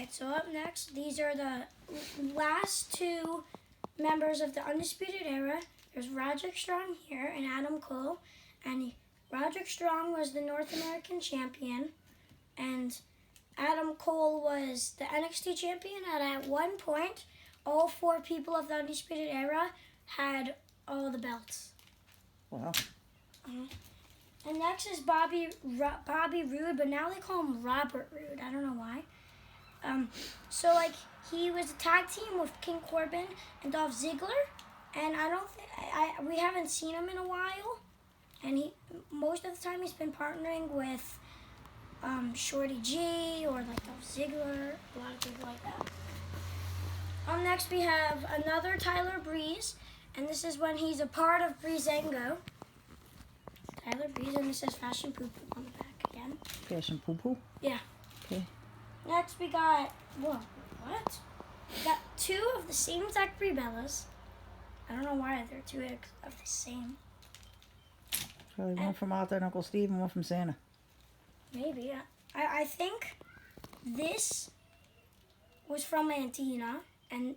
Alright, so up next, these are the last two members of the Undisputed Era. There's Roderick Strong here and Adam Cole. And Roderick Strong was the North American champion. And Adam Cole was the NXT champion. And at one point, all four people of the Undisputed Era had all the belts. Wow. And next is Bobby Roode, but now they call him Robert Roode. I don't know why. So he was a tag team with King Corbin and Dolph Ziggler, and we haven't seen him in a while. And most of the time he's been partnering with Shorty G or Dolph Ziggler, a lot of people like that. Next we have another Tyler Breeze, and this is when he's a part of Breezango. Tyler Breeze, and this says Fashion Poo Poo on the back again. Fashion Poo Poo? Yeah. Okay. Next we got, whoa, what? We got two of the same exact Brie Bellas. I don't know why they're two of the same. Probably one from Arthur and Uncle Steve and one from Santa. Maybe. I think this was from Antina, and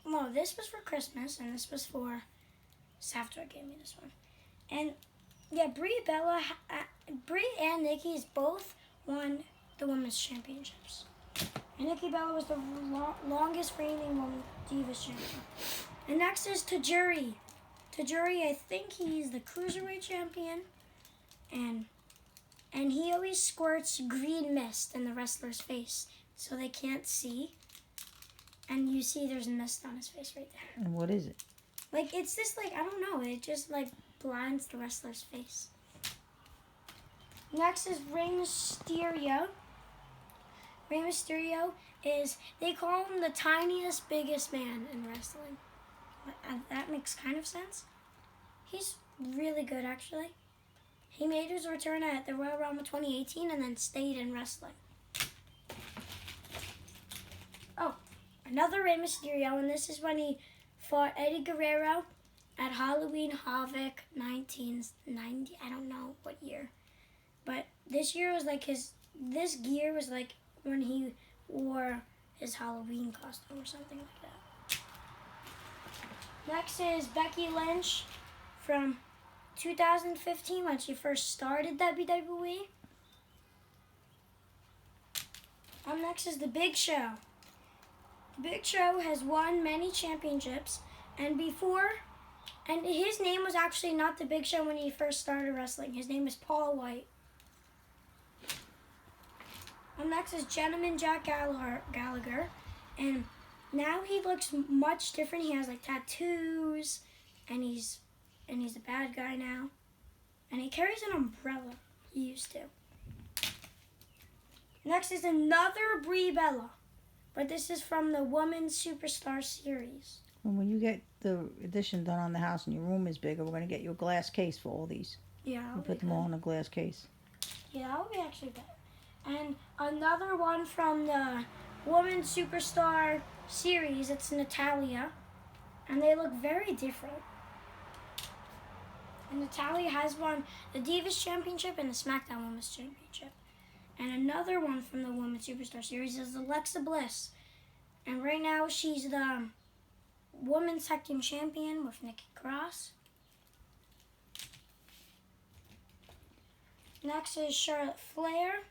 no, this was for Christmas, and this was for Safdar gave me this one. And yeah, Brie and Nikki's both won the women's championships. And Nikki Bella was the longest reigning women's Divas champion. And next is Tajiri. Tajiri, I think he's the Cruiserweight champion. And he always squirts green mist in the wrestler's face so they can't see. And you see there's mist on his face right there. And what is it? It's just I don't know. It just blinds the wrestler's face. Next is Rey Mysterio. Rey Mysterio they call him the tiniest, biggest man in wrestling. That makes kind of sense. He's really good, actually. He made his return at the Royal Rumble 2018 and then stayed in wrestling. Oh, another Rey Mysterio, and this is when he fought Eddie Guerrero at Halloween Havoc 1990. I don't know what year. But this year was this gear was when he wore his Halloween costume or something like that. Next is Becky Lynch from 2015 when she first started WWE. Next is The Big Show. The Big Show has won many championships, and his name was actually not The Big Show when he first started wrestling. His name is Paul White. Next is Gentleman Jack Gallagher, and now he looks much different. He has tattoos, and he's a bad guy now, and he carries an umbrella. He used to. Next is another Brie Bella, but this is from the Women's Superstar Series. And when you get the addition done on the house and your room is bigger, we're going to get you a glass case for all these. Yeah, we'll put them all in a glass case. Yeah, that would be actually better. And another one from the Women's Superstar Series, it's Natalya. And they look very different. And Natalya has won the Divas Championship and the SmackDown Women's Championship. And another one from the Women's Superstar Series is Alexa Bliss. And right now she's the Women's Tag Team Champion with Nikki Cross. Next is Charlotte Flair.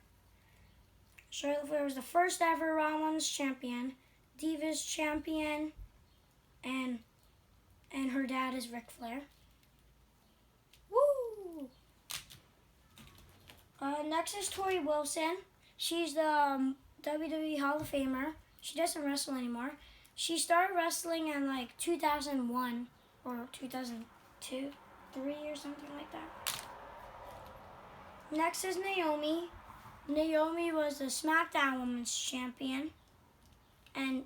Charlotte Flair was the first ever Raw Women's Champion, Divas Champion, and her dad is Ric Flair. Woo! Next is Tori Wilson. She's the WWE Hall of Famer. She doesn't wrestle anymore. She started wrestling in 2001 or 2002, 3 or something like that. Next is Naomi. Naomi was the SmackDown Women's Champion. And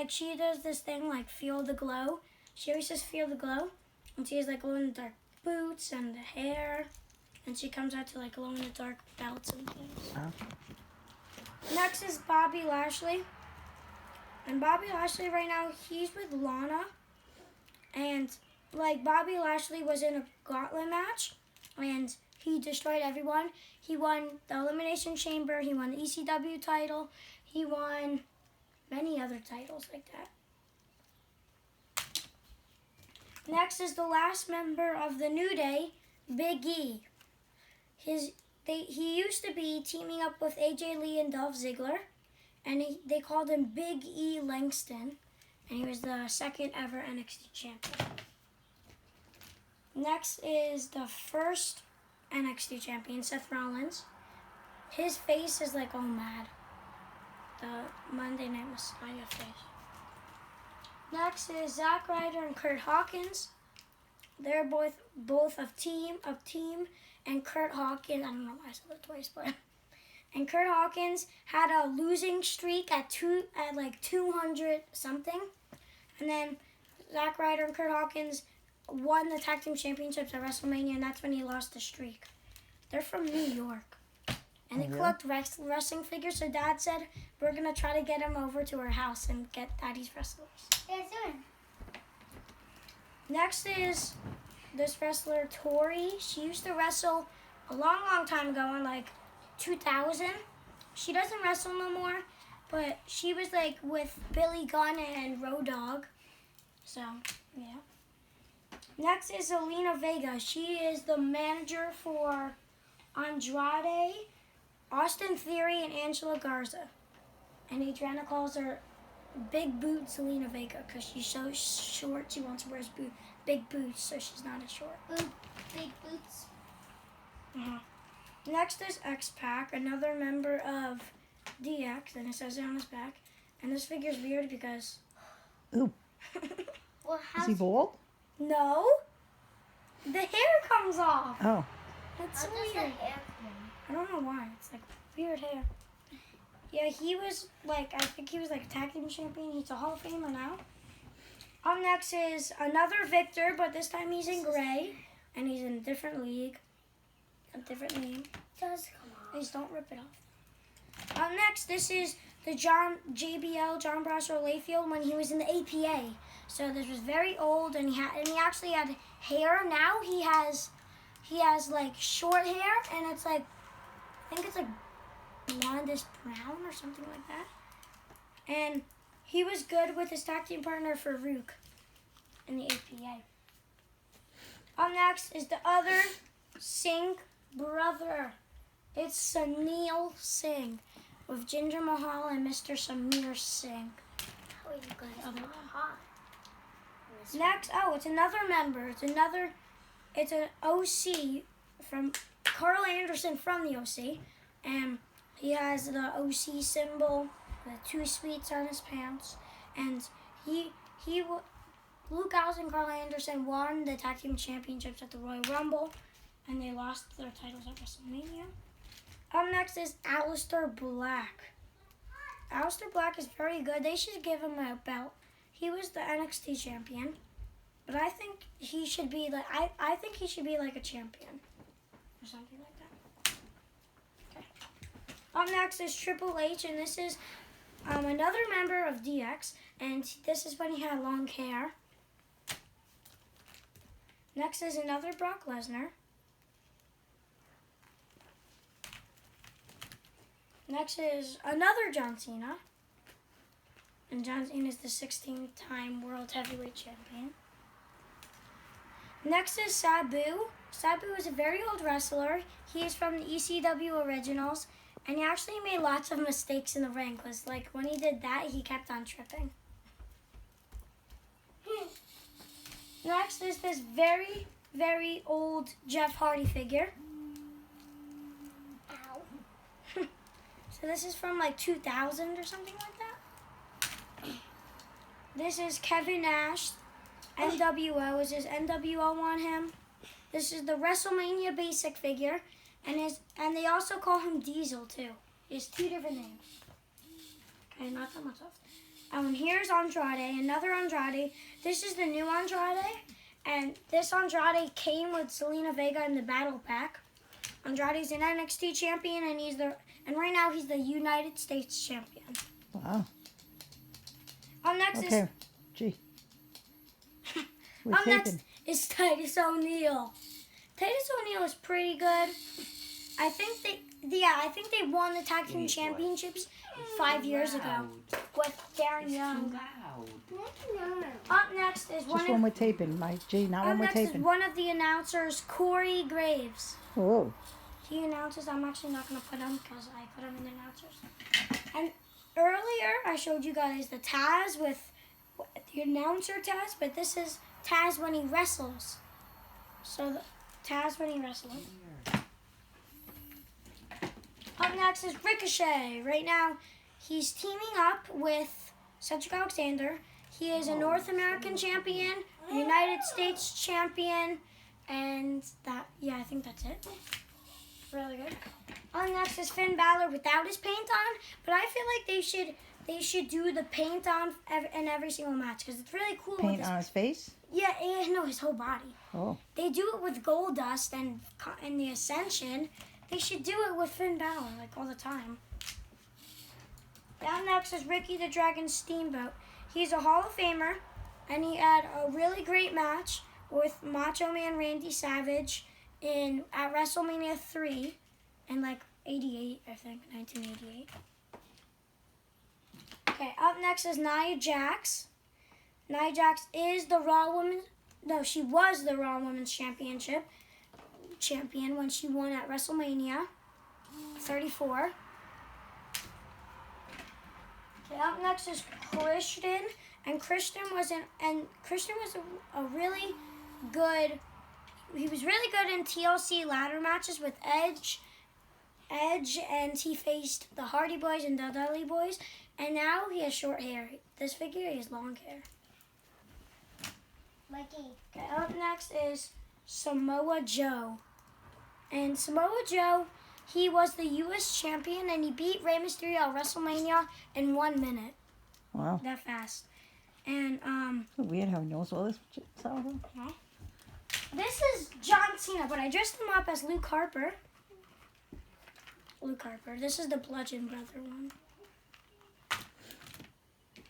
she does this thing Feel the Glow. She always says Feel the Glow. And she has glow in the dark boots and the hair. And she comes out to glow in the dark belts and things. Next is Bobby Lashley. And Bobby Lashley right now, he's with Lana. And Bobby Lashley was in a gauntlet match. And he destroyed everyone. He won the Elimination Chamber. He won the ECW title. he won many other titles like that. Next is the last member of the New Day, Big E. He used to be teaming up with AJ Lee and Dolph Ziggler, and they called him Big E Langston, and he was the second ever NXT champion. Next is the first NXT champion, Seth Rollins. His face is like all mad. The Monday Night Messiah face. Next is Zack Ryder and Kurt Hawkins. They're both of team, and Kurt Hawkins, I don't know why I said that twice, but and Kurt Hawkins had a losing streak at like 200 something, and then Zack Ryder and Kurt Hawkins won the tag team championships at WrestleMania, and that's when he lost the streak. They're from New York, and they collect wrestling figures. So Dad said we're gonna try to get him over to our house and get Daddy's wrestlers. Yeah, soon. Next is this wrestler Tori. She used to wrestle a long time ago in like 2000. She doesn't wrestle no more, but she was like with Billy Gunn and Road Dogg. So yeah. Next is Zelina Vega. She is the manager for Andrade, Austin Theory, and Angela Garza. And Adriana calls her Big Boot Zelina Vega because she's so short. She wants to wear big boots, so she's not as short. Big boots. Next is X-Pac, another member of DX, and it says it on his back. And this figure's weird because... Ooh. Well, Is he bald? No. The hair comes off. Oh. That's so How does the weird. hair come? I don't know why. It's like weird hair. Yeah, he was like, I think he was like a tag team champion. He's a Hall of Famer now. Up next is another Victor, but this time he's in gray. And he's in a different league. A different name. It does come off. Please don't rip it off. Up next, this is the John Bradshaw Layfield when he was in the APA. So this was very old, and he actually had hair. Now he has like short hair, and it's like, I think it's like blondish brown or something like that. And he was good with his tag team partner Farouk in the APA. Up next is the other Singh brother. It's Sunil Singh with Jinder Mahal and Mr. Samir Singh. How are you guys so hot? Next, it's another member. It's an OC from Carl Anderson from the OC, and he has the OC symbol, the 2 sweets on his pants, and Luke Gallows and Carl Anderson won the tag team championships at the Royal Rumble, and they lost their titles at WrestleMania. Up next is Aleister Black. Aleister Black is very good. They should give him a belt. He was the NXT champion, but I think he should be like I think he should be like a champion or something like that. Okay. Up next is Triple H, and this is another member of DX, and this is when he had long hair. Next is another Brock Lesnar. Next is another John Cena. And John Cena is the 16th-time World Heavyweight Champion. Next is Sabu. Sabu is a very old wrestler. He is from the ECW Originals. And he actually made lots of mistakes in the ring. Because like, when he did that, he kept on tripping. Next is this very, very old Jeff Hardy figure. Ow. So this is from like 2000 or something like that. This is Kevin Nash, NWO. Is his NWO on him? This is the WrestleMania basic figure, and they also call him Diesel too. He has 2 different names. Okay, not that much left. And here's Andrade, another Andrade. This is the new Andrade, and this Andrade came with Zelina Vega in the battle pack. Andrade's an NXT champion, and right now he's the United States champion. Wow. Up next Okay. Gee. We're Up taping. next is Titus O'Neil. Titus O'Neil is pretty good. I think they won the tag team championships 5 years ago with Darren Young. Up next is Just when we're taping, Mike G. Not when up we're next is taping. one of the announcers, Corey Graves. Oh. He announces. I'm actually not going to put him because I put him in the announcers. And earlier I showed you guys the Taz with the announcer Taz, but this is Taz when he wrestles. So the Taz when he wrestles. Up next is Ricochet. Right now, he's teaming up with Cedric Alexander. He is a North American champion, a United States champion, and I think that's it. Really good. Up next is Finn Balor without his paint on, but I feel like they should do the paint on in every single match because it's really cool. Paint on his face? Yeah, and no, his whole body. Oh. They do it with Gold Dust and in the Ascension. They should do it with Finn Balor, like, all the time. Down next is Ricky the Dragon Steamboat. He's a Hall of Famer, and he had a really great match with Macho Man Randy Savage at WrestleMania 3 in, like, 88, I think, 1988. Okay, up next is Nia Jax. Nia Jax is the Raw Women's... No, she was the Raw Women's champion when she won at WrestleMania 34. Okay, up next is Christian, and Christian was a really good. He was really good in TLC ladder matches with Edge, and he faced the Hardy Boys and the Dudley Boys, and now he has short hair. This figure, he has long hair. Mikey. Okay, up next is Samoa Joe. And Samoa Joe, he was the U.S. champion, and he beat Rey Mysterio at WrestleMania in 1 minute. Wow. That fast. And, So weird how he knows all this stuff. this is John Cena, but I dressed him up as Luke Harper. This is the Bludgeon Brother one.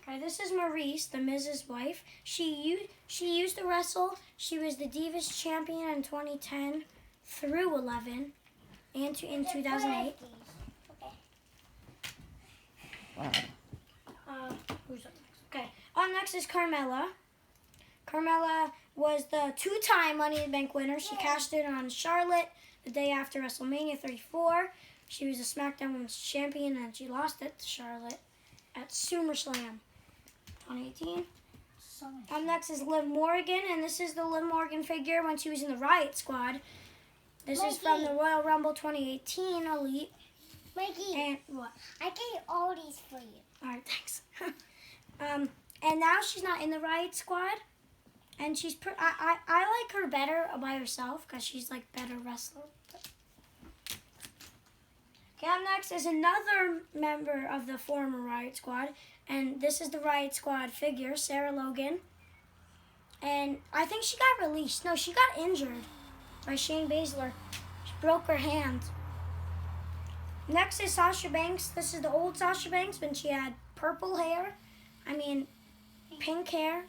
Okay, this is Maurice, the Miz's wife. She used to wrestle. She was the Divas champion in 2010 through 11 and in 2008. Wow. Who's up next? Okay, up next is Carmella. Carmella was the 2-time Money in the Bank winner. She cashed in on Charlotte the day after WrestleMania 34. She was a SmackDown Women's Champion, and she lost it to Charlotte at SummerSlam 2018. Up next is Liv Morgan, and this is the Liv Morgan figure when she was in the Riot Squad. This is from the Royal Rumble 2018 Elite. Mikey, And what? I get all these for you. All right, thanks. And now she's not in the Riot Squad, and she's I like her better by herself because she's like better wrestler. Okay, up next is another member of the former Riot Squad, and this is the Riot Squad figure, Sarah Logan. And I think she got released. No, she got injured by Shayna Baszler. She broke her hand. Next is Sasha Banks. This is the old Sasha Banks when she had pink hair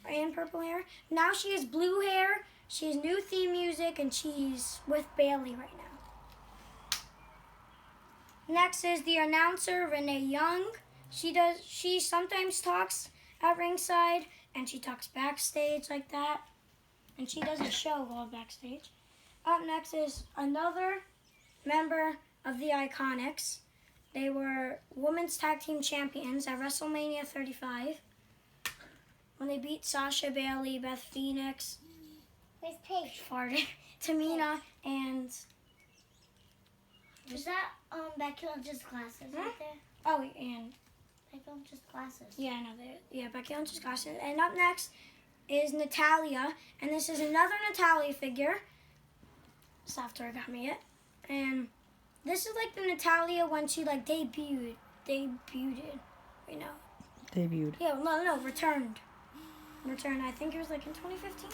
and purple hair. Now she has blue hair. She has new theme music, and she's with Bailey right now. Next is the announcer, Renee Young. She sometimes talks at ringside, and she talks backstage like that. And she does a show while backstage. Up next is another member of the Iconics. They were Women's Tag Team Champions at WrestleMania 35 when they beat Sasha, Bailey, Beth Phoenix, Where's Paige? Tamina, and... Is that Becky Lynch's glasses right there? Oh, and... Becky Lynch's glasses. Yeah, I know. Becky Lynch's glasses. And up next is Natalia, and this is another Natalia figure. Software got me it. And this is like the Natalia when she like debuted, you know. Debuted. Yeah, no, returned. I think it was like in 2015.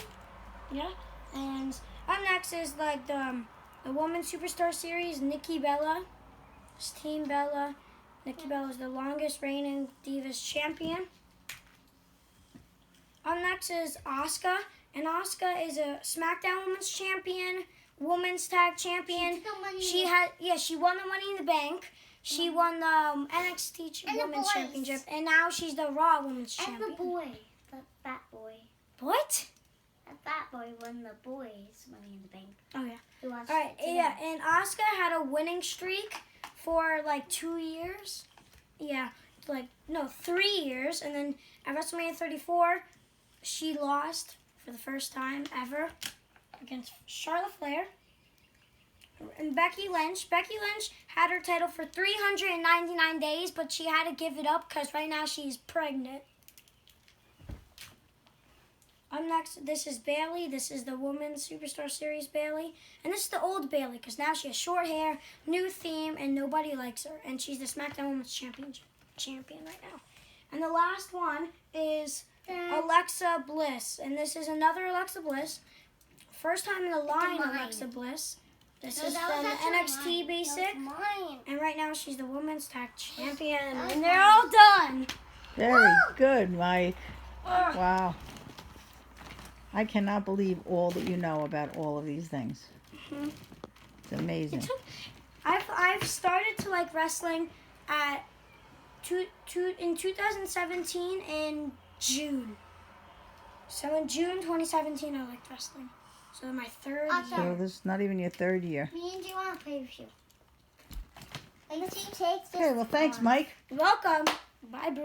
Yeah. And up next is like the Women's Superstar Series, Nikki Bella. It's Team Bella. Nikki Bella is the longest reigning Divas champion. Up next is Asuka, and Asuka is a SmackDown Women's Champion, Women's Tag Champion. She won the Money in the Bank. She won the NXT And the Women's boys. Championship, and now she's the Raw Women's And Champion. the boy. The fat boy. What? That fat boy won the boys' Money in the Bank. Oh yeah. We watched All right. it today. Yeah, and Asuka had a winning streak for like 2 years. Yeah, 3 years, and then at WrestleMania 34, she lost for the first time ever against Charlotte Flair. And Becky Lynch had her title for 399 days, but she had to give it up because right now she's pregnant. Up next, this is Bayley. This is the Women's Superstar Series Bayley. And this is the old Bayley because now she has short hair, new theme, and nobody likes her. And she's the SmackDown Women's Champion right now. And the last one is Alexa Bliss. And this is another Alexa Bliss. First time in the line, mine. Alexa Bliss. This No, is that from was actually NXT mine. Basic. That was mine. And right now she's the Women's Tag Champion. That was And they're all done. Very good, Mike. Ugh. Wow. I cannot believe all that you know about all of these things. Mhm. It's amazing. I've started to like wrestling at in 2017 in June. So in June 2017 I liked wrestling. So my third Awesome. So year. this is not even your third year. Me and you want to play with you. Like, she takes this Okay, well, thanks, on. Mike. Welcome. Bye, bro.